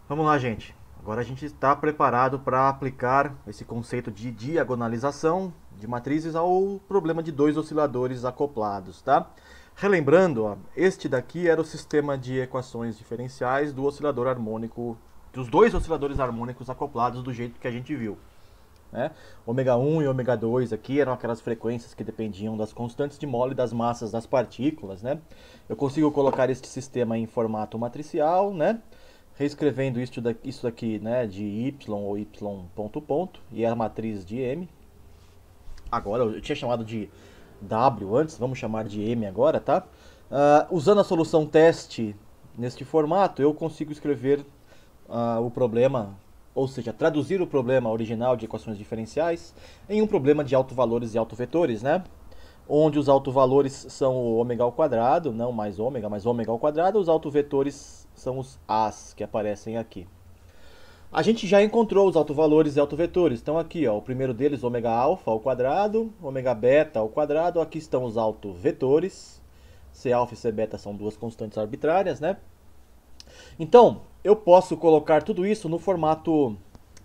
Vamos lá, gente. Agora a gente está preparado para aplicar esse conceito de diagonalização de matrizes ao problema de dois osciladores acoplados, tá? Relembrando, ó, este daqui era o sistema de equações diferenciais do oscilador harmônico, dos dois osciladores harmônicos acoplados do jeito que a gente viu, né? Ômega 1 e ômega 2 aqui eram aquelas frequências que dependiam das constantes de Mole e das massas das partículas, né? Eu consigo colocar este sistema em formato matricial, né? Reescrevendo isso daqui, né, de y ou y ponto ponto, e a matriz de M. Agora, eu tinha chamado de W antes, vamos chamar de M agora, tá? Usando a solução teste neste formato, eu consigo escrever o problema, ou seja, traduzir o problema original de equações diferenciais em um problema de autovalores e autovetores, né? Onde os autovalores são o ômega ao quadrado, não mais ômega, mas ômega ao quadrado, os autovetores são os A's que aparecem aqui. A gente já encontrou os autovalores e autovetores. Então aqui, ó, o primeiro deles, ômega alfa ao quadrado, ômega beta ao quadrado. Aqui estão os autovetores. C alfa e C beta são duas constantes arbitrárias, né? Então, eu posso colocar tudo isso no formato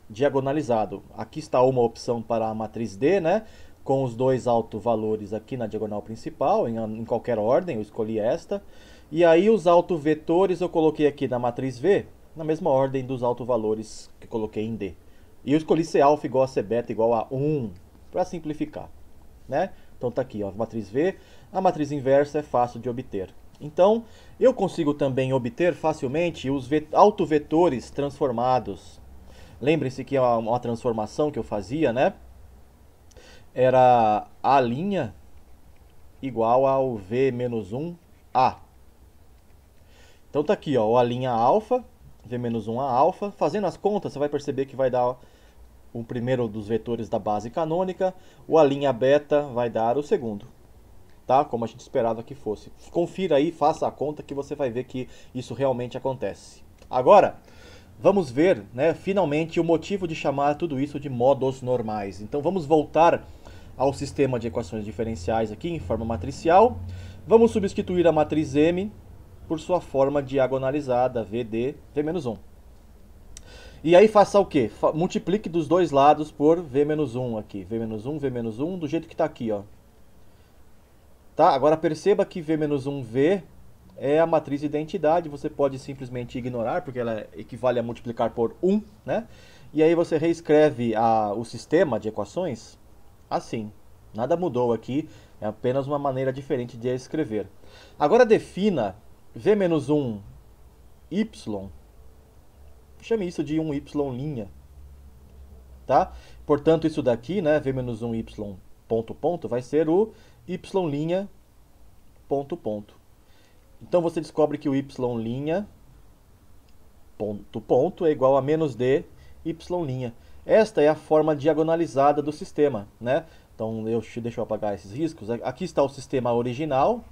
diagonalizado. Aqui está uma opção para a matriz D, né? Com os dois autovalores aqui na diagonal principal, em qualquer ordem, eu escolhi esta. E aí os autovetores eu coloquei aqui na matriz V, na mesma ordem dos autovalores que coloquei em D. E eu escolhi C alfa igual a C beta igual a 1, para simplificar, né? Então tá aqui, ó, a matriz V. A matriz inversa é fácil de obter. Então, eu consigo também obter facilmente os autovetores transformados. Lembrem-se que é uma transformação que eu fazia, né? Era A' igual ao V menos 1A. Então tá aqui, ó, o A' alfa, V menos 1A alfa. Fazendo as contas, você vai perceber que vai dar o primeiro dos vetores da base canônica. O A' beta vai dar o segundo. Tá? Como a gente esperava que fosse. Confira aí, faça a conta que você vai ver que isso realmente acontece. Agora, vamos ver, né, finalmente o motivo de chamar tudo isso de modos normais. Então vamos voltar ao sistema de equações diferenciais aqui em forma matricial. Vamos substituir a matriz M por sua forma diagonalizada, VD, V-1. E aí faça o quê? Multiplique dos dois lados por V-1 aqui. V-1, V-1, do jeito que está aqui, ó. Tá? Agora perceba que V-1V é a matriz de identidade, você pode simplesmente ignorar, porque ela equivale a multiplicar por 1, né? E aí você reescreve o sistema de equações assim. Nada mudou aqui, é apenas uma maneira diferente de escrever. Agora defina V-1y, chame isso de 1y', tá? Portanto, isso daqui, né, V-1y ponto ponto, vai ser o y' ponto ponto. Então você descobre que o y' ponto ponto é igual a menos d y'. Esta é a forma diagonalizada do sistema, né? Então deixa eu apagar esses riscos. Aqui está o sistema original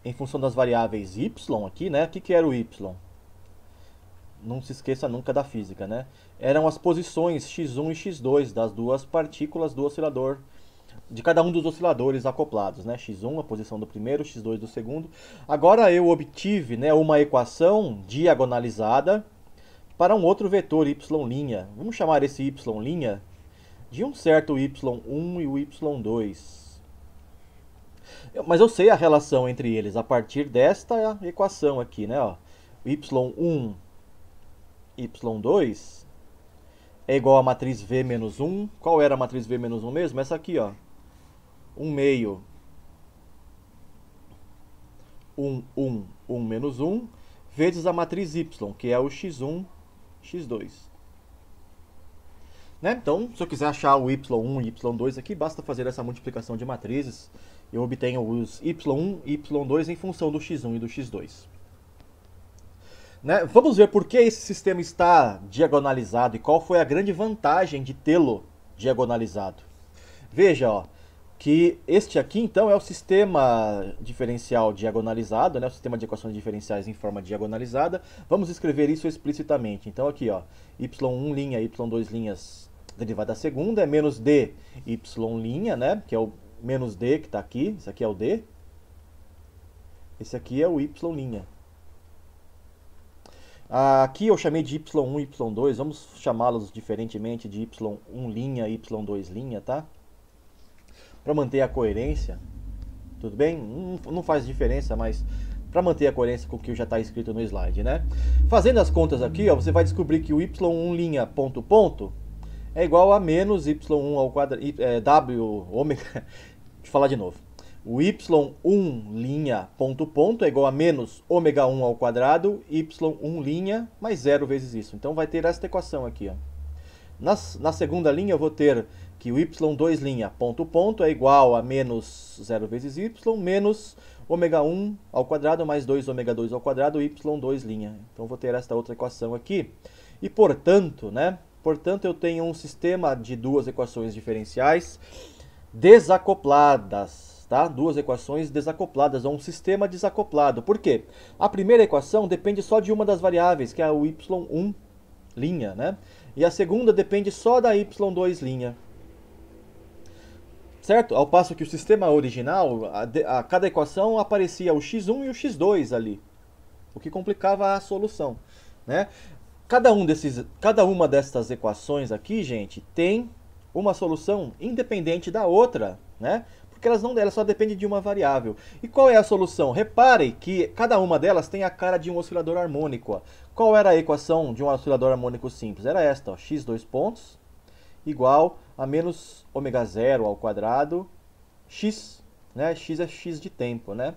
em função das variáveis y aqui, né? O que era o y? Não se esqueça nunca da física, né? Eram as posições x1 e x2 das duas partículas do oscilador, de cada um dos osciladores acoplados, né? X1, a posição do primeiro, X2 do segundo. Agora eu obtive, né, uma equação diagonalizada para um outro vetor y'. Vamos chamar esse y' de um certo y1 e o y2. Mas eu sei a relação entre eles a partir desta equação aqui, né? Ó. y1, y2 é igual a matriz V menos 1. Qual era a matriz V menos 1 mesmo? Essa aqui, ó. 1 meio 1 menos 1 vezes a matriz y, que é o x1, x2. Né? Então, se eu quiser achar o y1 e y2 aqui, basta fazer essa multiplicação de matrizes. Eu obtenho os y1 e y2 em função do x1 e do x2. Né? Vamos ver por que esse sistema está diagonalizado e qual foi a grande vantagem de tê-lo diagonalizado. Veja, ó, que este aqui, então, é o sistema diferencial diagonalizado, né? O sistema de equações diferenciais em forma diagonalizada. Vamos escrever isso explicitamente. Então, aqui, ó, y1', y2' derivada da segunda é menos d, y', né? Que é o menos d que está aqui. Esse aqui é o d. Esse aqui é o y'. Aqui eu chamei de y1 e y2, vamos chamá-los diferentemente de y1' e y2', tá? Para manter a coerência, tudo bem? Não faz diferença, mas para manter a coerência com o que já está escrito no slide, né? Fazendo as contas aqui, ó, você vai descobrir que o y1' ponto ponto é igual a menos y1 ao quadrado, w ômega, deixa eu falar de novo. O y1' ponto ponto é igual a menos ômega 1 ao quadrado, y1' mais 0 vezes isso. Então vai ter esta equação aqui, ó. Na segunda linha eu vou ter que o y2' ponto ponto é igual a menos 0 vezes y, menos ômega 1 ao quadrado mais 2 ômega 2 ao quadrado, y2'. Então vou ter esta outra equação aqui. E portanto, né? Portanto, eu tenho um sistema de duas equações diferenciais desacopladas. Tá? Duas equações desacopladas, ou um sistema desacoplado. Por quê? A primeira equação depende só de uma das variáveis, que é o y1', né? E a segunda depende só da y2'. Certo? Ao passo que o sistema original, a cada equação aparecia o x1 e o x2 ali, o que complicava a solução, né? Cada uma dessas equações aqui, gente, tem uma solução independente da outra, né? Porque elas só dependem de uma variável. E qual é a solução? Repare que cada uma delas tem a cara de um oscilador harmônico. Ó. Qual era a equação de um oscilador harmônico simples? Era esta, ó, x2 pontos igual a menos ômega 0 ao quadrado, x, né? X é x de tempo, né?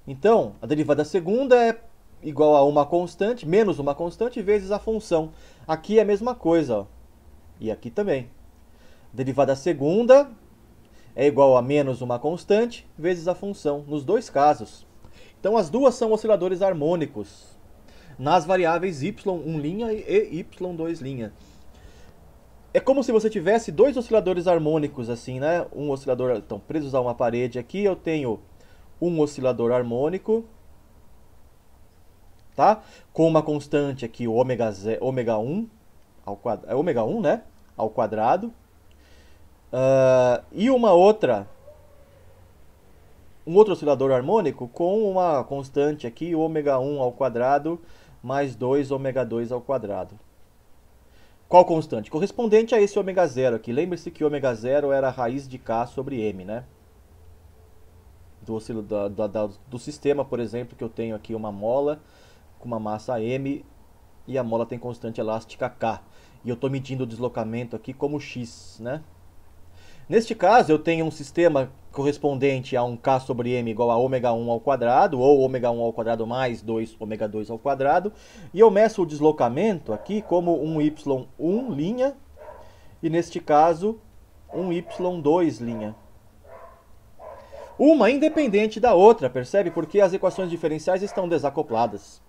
Então, a derivada segunda é igual a uma constante, menos uma constante, vezes a função. Aqui é a mesma coisa, ó. E aqui também. Derivada segunda é igual a menos uma constante vezes a função, nos dois casos. Então as duas são osciladores harmônicos nas variáveis y1' e y2'. É como se você tivesse dois osciladores harmônicos assim, né? Um oscilador, então, presos a uma parede aqui, eu tenho um oscilador harmônico, tá? Com uma constante aqui, o ômega 1 ao quadrado, é ômega 1, né? Ao quadrado. E um outro oscilador harmônico com uma constante aqui, ômega 1 ao quadrado mais 2 ômega 2 ao quadrado. Qual constante? Correspondente a esse ômega 0 aqui. Lembre-se que ômega 0 era a raiz de K sobre M, né? Do sistema, por exemplo, que eu tenho aqui uma mola com uma massa M e a mola tem constante elástica K. E eu estou medindo o deslocamento aqui como x, né? Neste caso, eu tenho um sistema correspondente a um K sobre M igual a ômega 1 ao quadrado, ou ômega 1 ao quadrado mais 2 ômega 2 ao quadrado. E eu meço o deslocamento aqui como um y1', e neste caso, um y2'. Uma independente da outra, percebe? Porque as equações diferenciais estão desacopladas.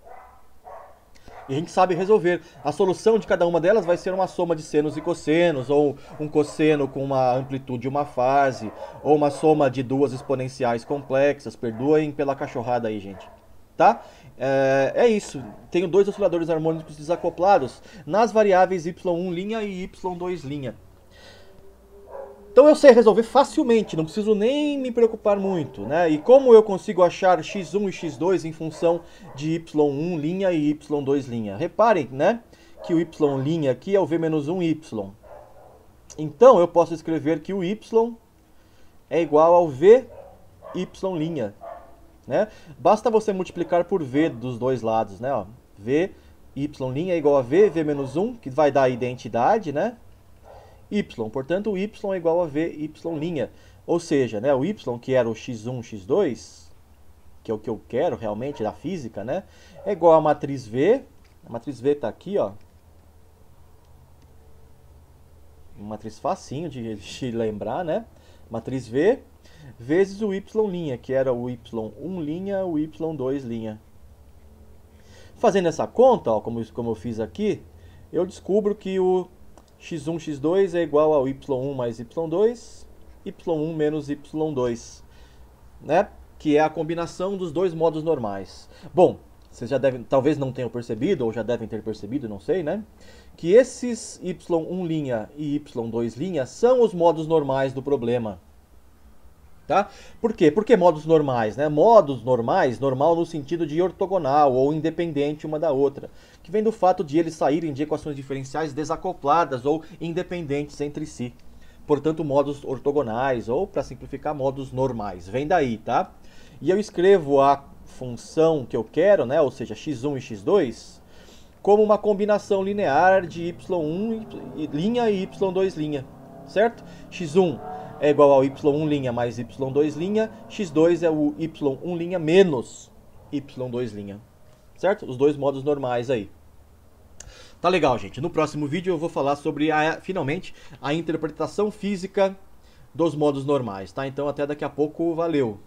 E a gente sabe resolver. A solução de cada uma delas vai ser uma soma de senos e cossenos, ou um cosseno com uma amplitude e uma fase, ou uma soma de duas exponenciais complexas. Perdoem pela cachorrada aí, gente. Tá? É isso. Tenho dois osciladores harmônicos desacoplados nas variáveis y1' e y2'. Então eu sei resolver facilmente, não preciso nem me preocupar muito, né? E como eu consigo achar x1 e x2 em função de y1' e y2'? Reparem, né, que o y' aqui é o v menos 1y. Então eu posso escrever que o y é igual ao v y', né? Basta você multiplicar por v dos dois lados, né? Ó, v y' é igual a v menos 1, que vai dar a identidade, né? Y, portanto o y é igual a v y', ou seja, né, o y que era o x1, x2, que é o que eu quero realmente da física, né, é igual a matriz V, a matriz V está aqui, ó, uma matriz facinho de lembrar, né, matriz V, vezes o y', que era o y1', o y2'. Fazendo essa conta, ó, como eu fiz aqui, eu descubro que o x1, x2 é igual ao y1 mais y2, y1 menos y2, né? Que é a combinação dos dois modos normais. Bom, vocês já devem, talvez não tenham percebido, ou já devem ter percebido, não sei, né? Que esses y1' e y2' são os modos normais do problema. Tá? Por quê? Por que modos normais? Né? Modos normais, normal no sentido de ortogonal ou independente uma da outra, que vem do fato de eles saírem de equações diferenciais desacopladas ou independentes entre si. Portanto, modos ortogonais ou, para simplificar, modos normais. Vem daí, tá? E eu escrevo a função que eu quero, né? Ou seja, x1 e x2, como uma combinação linear de y1 linha e y2 linha, certo? x1 é igual ao y1' mais y2', x2 é o y1' menos y2', certo? Os dois modos normais aí. Tá legal, gente. No próximo vídeo eu vou falar sobre, finalmente, a interpretação física dos modos normais, tá? Então até daqui a pouco, valeu!